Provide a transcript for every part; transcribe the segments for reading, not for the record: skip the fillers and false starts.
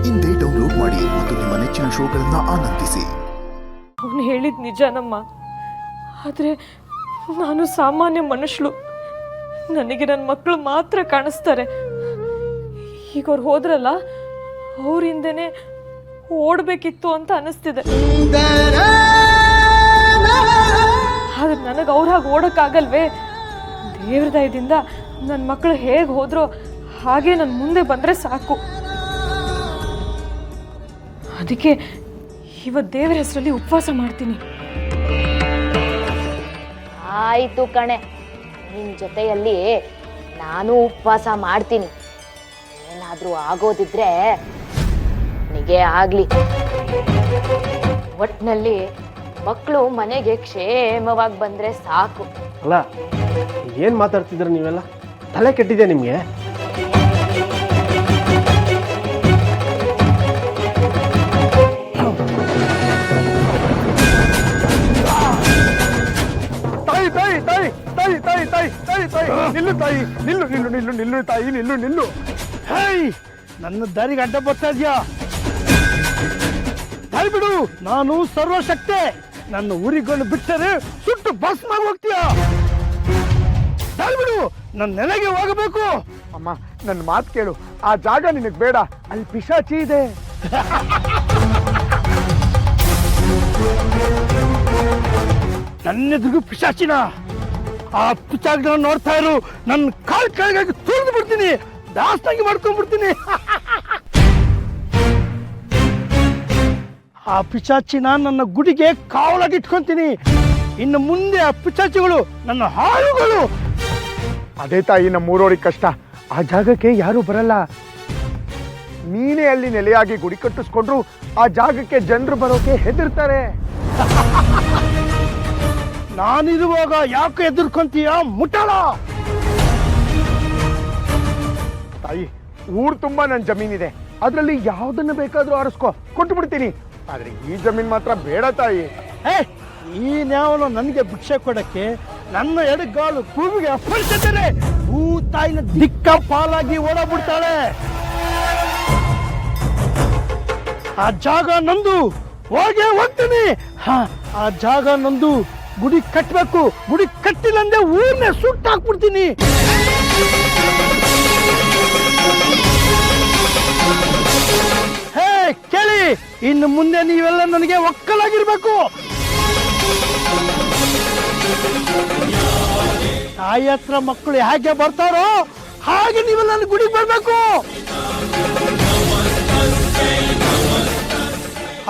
ಇಂದೇ ಡೌನ್ಲೋಡ್ ಮಾಡಿ ಮತ್ತು ನಿಮ್ಮ ನೆಚ್ಚಿನ ಶೋಗಳನ್ನು ಆನಂದಿಸಿ. ಅವನು ಹೇಳಿದ ನಿಜನಮ್ಮ, ಆದರೆ ನಾನು ಸಾಮಾನ್ಯ ಮನುಷ್ಯಳು. ನನಗೆ ನನ್ನ ಮಕ್ಕಳು ಮಾತ್ರ ಕಾಣಿಸ್ತಾರೆ. ಈಗ ಅವ್ರು ಹೋದ್ರಲ್ಲ, ಅವ್ರ ಹಿಂದೆನೆ ಓಡಬೇಕಿತ್ತು ಅಂತ ಅನಿಸ್ತಿದೆ. ಆದ್ರೆ ನನಗೆ ಅವ್ರ ಹಾಗೆ ಓಡೋಕ್ಕಾಗಲ್ವೇ? ದೇವ್ರ ದಯದಿಂದ ನನ್ನ ಮಕ್ಕಳು ಹೇಗೆ ಹೋದ್ರೋ ಹಾಗೆ ನನ್ನ ಮುಂದೆ ಬಂದರೆ ಸಾಕು. ಅದಕ್ಕೆ ಇವತ್ತು ದೇವರ ಹೆಸರಲ್ಲಿ ಉಪವಾಸ ಮಾಡ್ತೀನಿ. ಆಯ್ತು ಕಣೆ, ನಿನ್ನ ಜೊತೆಯಲ್ಲಿ ನಾನು ಉಪವಾಸ ಮಾಡ್ತೀನಿ. ಏನಾದರೂ ಆಗೋದಿದ್ರೆ ನಿಗೆ ಆಗಲಿ. ಒಟ್ಟಿನಲ್ಲಿ ಮಕ್ಕಳು ಮನೆಗೆ ಕ್ಷೇಮವಾಗಿ ಬಂದರೆ ಸಾಕು. ಅಲ್ಲ, ಏನು ಮಾತಾಡ್ತಿದ್ರ ನೀವೆಲ್ಲ? ತಲೆ ಕೆಟ್ಟಿದೆ ನಿಮಗೆ? ತಾಯಿ ತಾಯಿ ತಾಯಿ ತಾಯಿ ತಾಯಿ ತಾಯಿ ತಾಯಿ ತಾಯಿ ನಿಲ್ಲು ತಾಯಿ, ನಿಲ್ಲು ನಿಲ್ಲು ನಿಲ್ಲು ನಿಲ್ಲು ತಾಯಿ, ನಿಲ್ಲು ನಿಲ್ಲು. ಹೇಯ್, ನನ್ನ ದಾರಿಗೆ ಅಡ್ಡ ಬರ್ತಾ ಇದೆಯಾ? ತಾಯಿ ಬಿಡು, ನಾನು ಸರ್ವಶಕ್ತೆ. ನನ್ನ ಊರಿಗೊಂಡು ಬಿಟ್ಟರೆ ಸುಟ್ಟು ಭಸ್ಮ ಹೋಗ್ತೀಯಾ? ತಾಯಿ ಬಿಡು, ನನ್ನ ನೆಲೆಗೆ ಹೋಗಬೇಕು. ಅಮ್ಮ, ನನ್ನ ಮಾತು ಕೇಳು. ಆ ಜಾಗ ನಿನಗೆ ಬೇಡ, ಅಲ್ಲಿ ಪಿಶಾಚಿ ಇದೆ. ನನ್ನೆದುರಿಗೂ ಪಿಶಾಚಿನ? ಆ ಪಿಶಾಚಿನ ನೋಡ್ತಾ ಇರು, ನನ್ನ ಕಾಲ್ ಕೆಳಗಾಗಿ ತುಳಿದು ಬಿಡ್ತೀನಿ, ದಾಸ್ತಾಗಿ ಮಾಡ್ಕೊಂಡ್ಬಿಡ್ತೀನಿ. ಆ ಪಿಶಾಚಿನ ನನ್ನ ಗುಡಿಗೆ ಕಾವಲಾಗಿ ಇಟ್ಕೊಂತೀನಿ. ಇನ್ನು ಮುಂದೆ ಆ ಪಿಶಾಚಿಗಳು ನನ್ನ ಹಾಳುಗಳು. ಅದೇ ತಾಯಿ, ನಮ್ಮೂರವ್ರಿಗೆ ಕಷ್ಟ. ಆ ಜಾಗಕ್ಕೆ ಯಾರು ಬರಲ್ಲ. ನೀನೇ ಅಲ್ಲಿ ನೆಲೆಯಾಗಿ ಗುಡಿ ಕಟ್ಟಿಸ್ಕೊಂಡ್ರು ಆ ಜಾಗಕ್ಕೆ ಜನರು ಬರೋಕೆ ಹೆದರ್ತಾರೆ. ನಾನಿರುವಾಗ ಯಾಕೆ ಎದುರ್ಕೊಂತೀಯ ಮುಟ್ಟಾಳ? ತಾಯಿ, ಊರು ತುಂಬಾ ನನ್ನ ಜಮೀನಿದೆ. ಅದರಲ್ಲಿ ಯಾವ್ದನ್ನ ಬೇಕಾದ್ರೂ ಆರಿಸ್ಕೊ, ಕೊಟ್ಟು ಬಿಡ್ತೀನಿ. ಆದ್ರೆ ಈ ಜಮೀನ್ ಮಾತ್ರ ಬೇಡ ತಾಯಿ. ಈ ನ್ಯಾವನು ನನಗೆ ಭಿಕ್ಷೆ ಕೊಡಕ್ಕೆ ನನ್ನ ಎಡಗಾಲು ಕೂವಿಗೆ ಅಪ್ಪಳಿಸಿದರೆ ಭೂ ತಾಯಿನ ದಿಕ್ಕ ಪಾಲಾಗಿ ಓಡಾಡ್ಬಿಡ್ತಾಳೆ. ಆ ಜಾಗ ನಂದು, ಹೋಗೇ ಹೋಗ್ತೀನಿ. ಆ ಜಾಗ ನಂದು. ಗುಡಿ ಕಟ್ಟಬೇಕು. ಗುಡಿ ಕಟ್ಟಿಲ್ಲ ಅಂದ್ರೆ ಊರ್ನೇ ಸುಟ್ಟಾಕ್ಬಿಡ್ತೀನಿ. ಹೇ ಕೇಳಿ, ಇನ್ನು ಮುಂದೆ ನೀವೆಲ್ಲ ನನಗೆ ಒಕ್ಕಲಾಗಿರ್ಬೇಕು. ತಾಯಿ ಹತ್ರ ಮಕ್ಕಳು ಹೇಗೆ ಬರ್ತಾರೋ ಹಾಗೆ ನೀವೆಲ್ಲ ನನ್ನ ಗುಡಿಗೆ ಬರ್ಬೇಕು.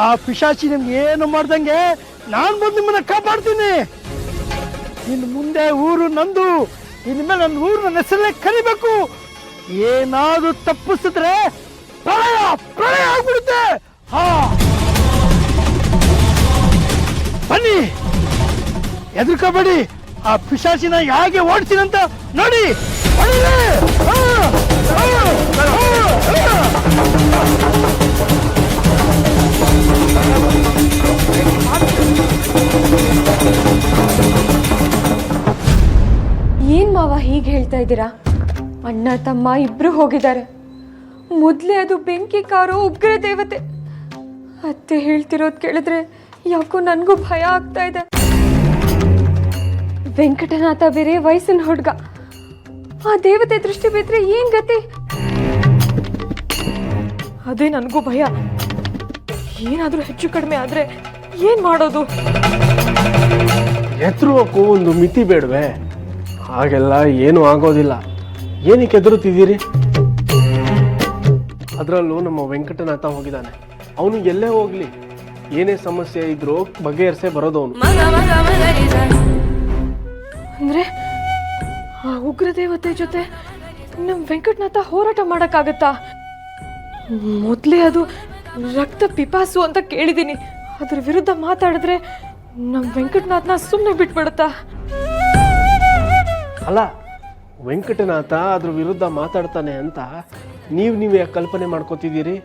ಆ ಪಿಶಾಚಿ ನಿಮ್ಗೆ ಏನು ಮಾಡ್ದಂಗೆ ನಾನು ಬಂದು ನಿಮ್ಮನ್ನ ಕಾಪಾಡ್ತೀನಿ. ಇನ್ನು ಮುಂದೆ ಊರು ನಂದು. ಇನ್ಮೇಲೆ ನನ್ನ ಊರು ನನ್ನ ಹೆಸರಲ್ಲೇ ಕರಿಬೇಕು. ಏನಾದ್ರೂ ತಪ್ಪಿಸಿದ್ರೆ ಪ್ರಳಯ ಪ್ರಳಯ ಆಗ್ಬಿಡುತ್ತೆ. ಬನ್ನಿ, ಎದುರ್ಕೋಬೇಡಿ. ಆ ಪಿಶಾಚಿನ ಹೇಗೆ ಓಡಿಸಿನಂತ ನೋಡಿ. ಏನ್ ಮಾವ ಹೀಗೆ ಹೇಳ್ತಾ ಇದ್ದೀರಾ? ಅಣ್ಣ ತಮ್ಮ ಇಬ್ರು ಹೋಗಿದ್ದಾರೆ. ಮೊದಲೇ ಅದು ಬೆಂಕಿ ಕಾರೋ ಉಗ್ರ ದೇವತೆ. ಅತ್ತೆ ಹೇಳ್ತಿರೋದು ಕೇಳಿದ್ರೆ ಯಾಕೋ ನನಗೂ ಭಯ ಆಗ್ತಾ ಇದೆ. ವೆಂಕಟನಾಥ ಬೇರೆ ವಯಸ್ಸಿನ ಹುಡುಗ. ಆ ದೇವತೆ ದೃಷ್ಟಿ ಬಿದ್ರೆ ಏನ್ ಗತಿ? ಅದೇ ನನಗೂ ಭಯ. ಏನಾದ್ರೂ ಹೆಚ್ಚು ಕಡಿಮೆ ಆದ್ರೆ ಏನ್ ಮಾಡೋದು? ಎತ್ತರಕ್ಕೂ ಒಂದು ಮಿತಿ ಬೇಡವೆ? ಹಾಗೆಲ್ಲ ಏನೂ ಆಗೋದಿಲ್ಲ. ಏನಕ್ಕೆ ಎದುರುತ್ತಿದ್ದೀರಿ? ಅದರಲ್ಲೂ ನಮ್ಮ ವೆಂಕಟನಾಥ ಹೋಗಿದ್ದಾನೆ. ಅವನು ಎಲ್ಲೇ ಹೋಗ್ಲಿ, ಏನೇ ಸಮಸ್ಯೆ ಇದ್ರೂ ಬಗೆಹರಿಸೇ ಬರೋದು ಅವನು. ಅಂದ್ರೆ ಆ ಉಗ್ರ ದೇವತೆ ಜೊತೆ ನಮ್ಮ ವೆಂಕಟನಾಥ ಹೋರಾಟ ಮಾಡಕ್ಕಾಗತ್ತಾ? ಮೊದಲೇ ಅದು ರಕ್ತ ಪಿಪಾಸು ಅಂತ ಕೇಳಿದ್ದೀನಿ. ಅದ್ರ ವಿರುದ್ಧ ಮಾತಾಡಿದ್ರೆ ನಮ್ಮ ವೆಂಕಟನಾಥನ ಸುಮ್ಮನೆ ಬಿಟ್ಬಿಡುತ್ತಾ? ಅಲ್ಲ, ವೆಂಕಟನಾಥ ಅದ್ರ ವಿರುದ್ಧ ಮಾತಾಡ್ತಾನೆ ಅಂತ ನೀವೇ ಕಲ್ಪನೆ ಮಾಡ್ಕೋತಿದ್ದೀರಿ.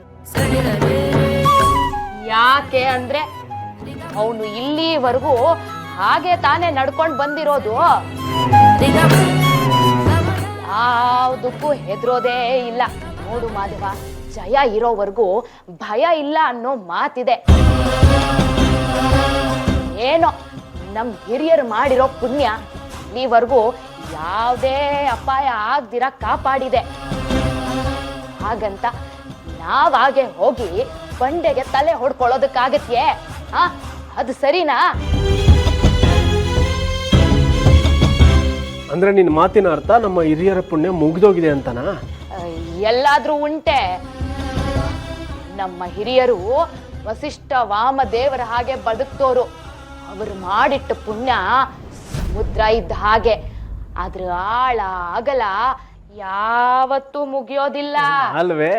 ಯಾಕೆ ಅಂದ್ರೆ ಅವನು ಇಲ್ಲಿವರೆಗೂ ಹಾಗೆ ತಾನೇ ನಡ್ಕೊಂಡು ಬಂದಿರೋದು. ಯಾವುದಕ್ಕೂ ಹೆದರೋದೇ ಇಲ್ಲ. ನೋಡು ಮಾಧವ, ಜಯ ಇರೋವರೆಗೂ ಭಯ ಇಲ್ಲ ಅನ್ನೋ ಮಾತಿದೆ. ಏನೋ ನಮ್ ಹಿರಿಯರು ಮಾಡಿರೋ ಪುಣ್ಯ ಇಲ್ಲಿವರೆಗೂ ಯಾವುದೇ ಅಪಾಯ ಆಗ್ದಿರ ಕಾಪಾಡಿದೆ. ಹಾಗಂತ ನಾವಾಗೆ ಹೋಗಿ ಬಂಡೆಗೆ ತಲೆ ಹೊಡ್ಕೊಳ್ಳೋದಕ್ಕಾಗತ್ಯೆ? ಅದು ಸರಿನಾ? ಅಂದ್ರೆ ನಿನ್ನ ಮಾತಿನ ಅರ್ಥ ನಮ್ಮ ಹಿರಿಯರ ಪುಣ್ಯ ಮುಗ್ದೋಗಿದೆ ಅಂತನಾ? ಎಲ್ಲಾದ್ರೂ ಉಂಟೆ. ನಮ್ಮ ಹಿರಿಯರು ವಸಿಷ್ಠ ವಾಮದೇವರ ಹಾಗೆ ಬದುಕ್ತೋರು. ಅವರು ಮಾಡಿಟ್ಟ ಪುಣ್ಯ ಸಮುದ್ರ ಇದ್ದ ಹಾಗೆ, ಅದ್ರ ಆಳ ಅಗಲ ಯಾವತ್ತೂ ಮುಗಿಯೋದಿಲ್ಲ ಅಲ್ವೇ?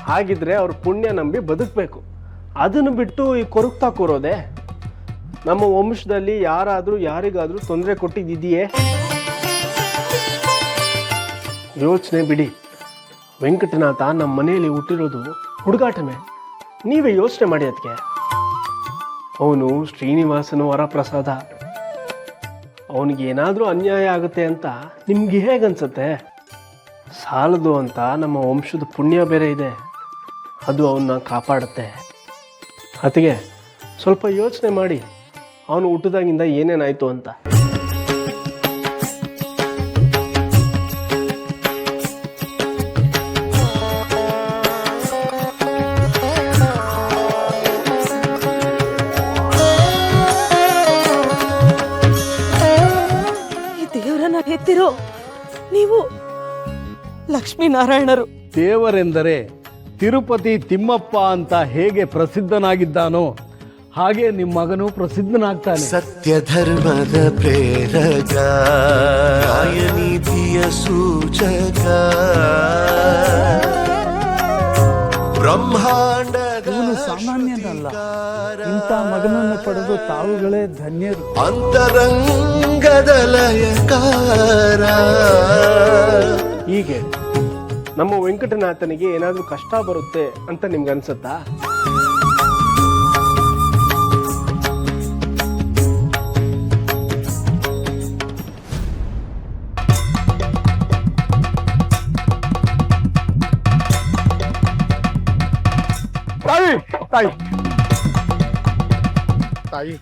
ಹಾಗಿದ್ರೆ ಅವ್ರ ಪುಣ್ಯ ನಂಬಿ ಬದುಕಬೇಕು. ಅದನ್ನು ಬಿಟ್ಟು ಈ ಕೊರಗ್ತಾ ಕೂರೋದೆ? ನಮ್ಮ ವಂಶದಲ್ಲಿ ಯಾರಾದ್ರೂ ಯಾರಿಗಾದ್ರೂ ತೊಂದರೆ ಕೊಟ್ಟಿದ್ದಿದೆಯೇ? ಯೋಚನೆ ಬಿಡಿ. ವೆಂಕಟನಾಥ ನಮ್ಮ ಮನೆಯಲ್ಲಿ ಹುಟ್ಟಿರೋದು ಹುಡುಗಾಟನೇ. ನೀವೇ ಯೋಚನೆ ಮಾಡಿ. ಅದಕ್ಕೆ ಅವನು ಶ್ರೀನಿವಾಸನ ವರಪ್ರಸಾದ. ಅವನಿಗೆ ಏನಾದರೂ ಅನ್ಯಾಯ ಆಗುತ್ತೆ ಅಂತ ನಿಮ್ಗೆ ಹೇಗನ್ಸತ್ತೆ? ಸಾಲದು ಅಂತ ನಮ್ಮ ವಂಶದ ಪುಣ್ಯ ಬೇರೆ ಇದೆ, ಅದು ಅವನ್ನ ಕಾಪಾಡುತ್ತೆ. ಅದಕ್ಕೆ ಸ್ವಲ್ಪ ಯೋಚನೆ ಮಾಡಿ, ಅವನು ಹುಟ್ಟಿದಾಗಿಂದ ಏನೇನಾಯಿತು ಅಂತ. ದೇವರನ್ನ ಹೆತ್ತಿರೋ ನೀವು ಲಕ್ಷ್ಮೀನಾರಾಯಣರು. ದೇವರೆಂದರೆ ತಿರುಪತಿ ತಿಮ್ಮಪ್ಪ ಅಂತ ಹೇಗೆ ಪ್ರಸಿದ್ಧನಾಗಿದ್ದಾನೋ ಹಾಗೆ ನಿಮ್ಮ ಮಗನು ಪ್ರಸಿದ್ಧನಾಗ್ತಾನೆ. ಸತ್ಯ ಧರ್ಮದ ಪ್ರೇರಕ, ನ್ಯಾಯನೀತಿಯ ಸೂಚಕ, ಬ್ರಹ್ಮಾಂಡದ ಇವನು ಸಾಮಾನ್ಯನಲ್ಲ. ಇಂಥ ಮಗನನ್ನು ಪಡೆದು ತಾವುಗಳೇ ಧನ್ಯರು. ಅಂತರಂಗದ ಲಯಕಾರ. ಹೀಗೆ ನಮ್ಮ ವೆಂಕಟನಾಥನಿಗೆ ಏನಾದರೂ ಕಷ್ಟ ಬರುತ್ತೆ ಅಂತ ನಿಮ್ಗೆ ಅನ್ಸುತ್ತಾ? ತಾಯಿ ತಾಯಿ,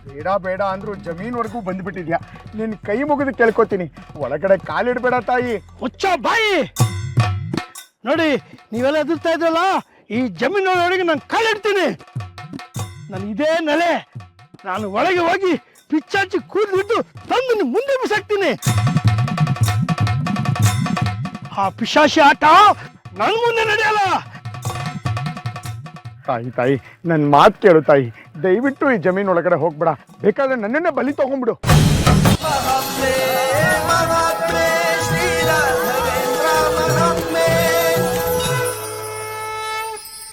ಬೇಡ ಬೇಡ ಅಂದ್ರು ಜಮೀನ್ವರೆಗೂ ಬಂದ್ಬಿಟ್ಟಿದ್ಯಾ. ನಿನ್ ಕೈ ಮುಗಿದು ಕೇಳ್ಕೊತೀನಿ, ಒಳಗಡೆ ಕಾಲಿಡ್ಬೇಡ ತಾಯಿ. ಹುಚ್ಚ ಬಾಯಿ. ನೋಡಿ, ನೀವೆಲ್ಲ ಎದುರ್ತಾ ಇದ್ರಲ್ಲ, ಈ ಜಮೀನೊಳಗೆ ನಾನು ಕಾಲಿಡ್ತೀನಿ. ನಾನು ಇದೇ ನೆಲೆ. ನಾನು ಒಳಗೆ ಹೋಗಿ ಪಿಚ್ಚಾಚಿ ಕೂದ್ಬಿಟ್ಟು ತಂದು ಮುಂದೆ ಬಿಸಾಕ್ತೀನಿ. ಆ ಪಿಶಾಚಿ ಆಟ ನನ್ನ ಮುಂದೆ ನಡೆಯಲ್ಲ. ತಾಯಿ ತಾಯಿ, ನನ್ನ ಮಾತು ಕೇಳು ತಾಯಿ. ದಯವಿಟ್ಟು ಈ ಜಮೀನ್ ಒಳಗಡೆ ಹೋಗ್ಬೇಡ. ಬೇಕಾದ್ರೆ ನನ್ನನ್ನೇ ಬಲಿ ತಗೊಂಡ್ಬಿಡು.